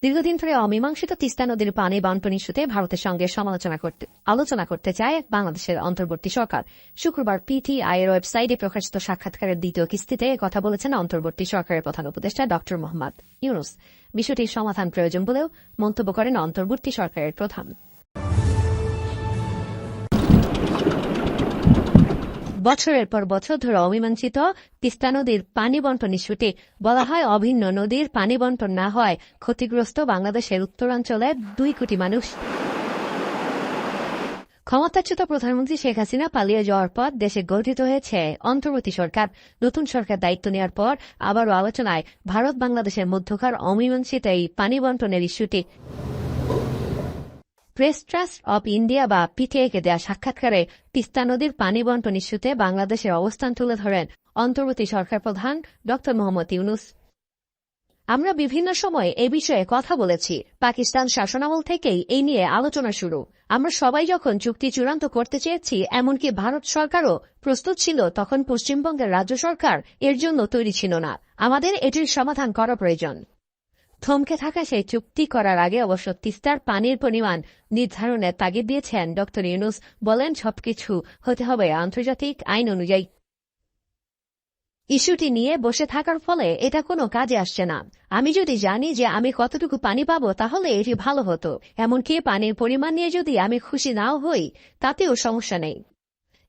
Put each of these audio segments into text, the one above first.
দীর্ঘদিন ধরে অমীমাংসিত তিস্তা নদীর পানি বন্টন ইস্যুতে ভারতের সঙ্গে আলোচনা করতে চায় বাংলাদেশের অন্তর্বর্তী সরকার। শুক্রবার পিটিআই এর ওয়েবসাইটে প্রকাশিত সাক্ষাৎকারের দ্বিতীয় কিস্তিতে কথা বলেছেন অন্তর্বর্তী সরকারের প্রধান উপদেষ্টা ড মোহাম্মদ ইউনূস। বিষয়টির সমাধান প্রয়োজন বলেও মন্তব্য করেন অন্তর্বর্তী সরকারের প্রধান। বছরের পর বছর ধরে অমীমাংসিত তিস্তা নদীর পানি বন্টন ইস্যুতে বলা হয়, অভিন্ন নদীর পানি বন্টন না হয় ক্ষতিগ্রস্ত বাংলাদেশের উত্তরাঞ্চলের 2 কোটি মানুষ। ক্ষমতাচ্যুত প্রধানমন্ত্রী শেখ হাসিনা পালিয়ে যাওয়ার পর দেশে গঠিত হয়েছে অন্তর্বর্তী সরকার। নতুন সরকার দায়িত্ব নেওয়ার পর আবারও আলোচনায় ভারত বাংলাদেশের মধ্যকার অমীমাংসিত এই পানি বন্টনের ইস্যুটি। প্রেস ট্রাস্ট অব ইন্ডিয়া বা পিটিআইকে দেয়া সাক্ষাৎকারে তিস্তা নদীর পানি বন্টন ইস্যুতে বাংলাদেশের অবস্থান তুলে ধরেন অন্তর্বর্তী সরকার প্রধান ড মোহাম্মদ ইউনূস। আমরা বিভিন্ন সময়ে এ বিষয়ে কথা বলেছি। পাকিস্তান শাসনামল থেকেই এই নিয়ে আলোচনা শুরু। আমরা সবাই যখন চুক্তি চূড়ান্ত করতে চেয়েছি, এমনকি ভারত সরকারও প্রস্তুত ছিল, তখন পশ্চিমবঙ্গের রাজ্য সরকার এর জন্য তৈরি ছিল না। আমাদের এটির সমাধান করা প্রয়োজন। থমকে থাকা সেই চুক্তি করার আগে অবশ্য তিস্তার পানির পরিমাণ নির্ধারণের তাগিদ দিয়েছেন ড ইউনূস। বলেন, সবকিছু হতে হবে আন্তর্জাতিক আইন অনুযায়ী। ইস্যুটি নিয়ে বসে থাকার ফলে এটা কোনো কাজে আসছে না। আমি যদি জানি যে আমি কতটুকু পানি পাবো, তাহলে এটি ভালো হতো। এমনকি পানির পরিমাণ নিয়ে যদি আমি খুশি নাও হই, তাতেও সমস্যা নেই।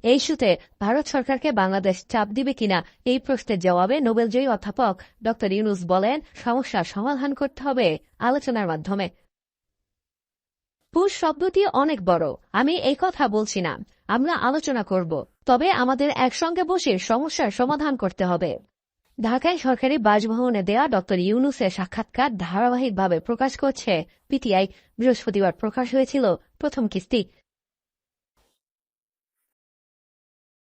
এই ইস্যুতে ভারত সরকারকে বাংলাদেশ চাপ দিবে কিনা এই প্রশ্নের জবাবে নোবেলজয়ী অধ্যাপক ড ইউনূস বলেন, সমস্যার সমাধান করতে হবে আলোচনার মাধ্যমে। পুশ শব্দটি অনেক বড়। আমি এই কথা বলছি না। আমরা আলোচনা করব, তবে আমাদের একসঙ্গে বসে সমস্যার সমাধান করতে হবে। ঢাকায় সরকারি বাসভবনে দেয়া ড ইউনূসের সাক্ষাৎকার ধারাবাহিকভাবে প্রকাশ করছে পিটিআই। বৃহস্পতিবার প্রকাশ হয়েছিল প্রথম কিস্তি।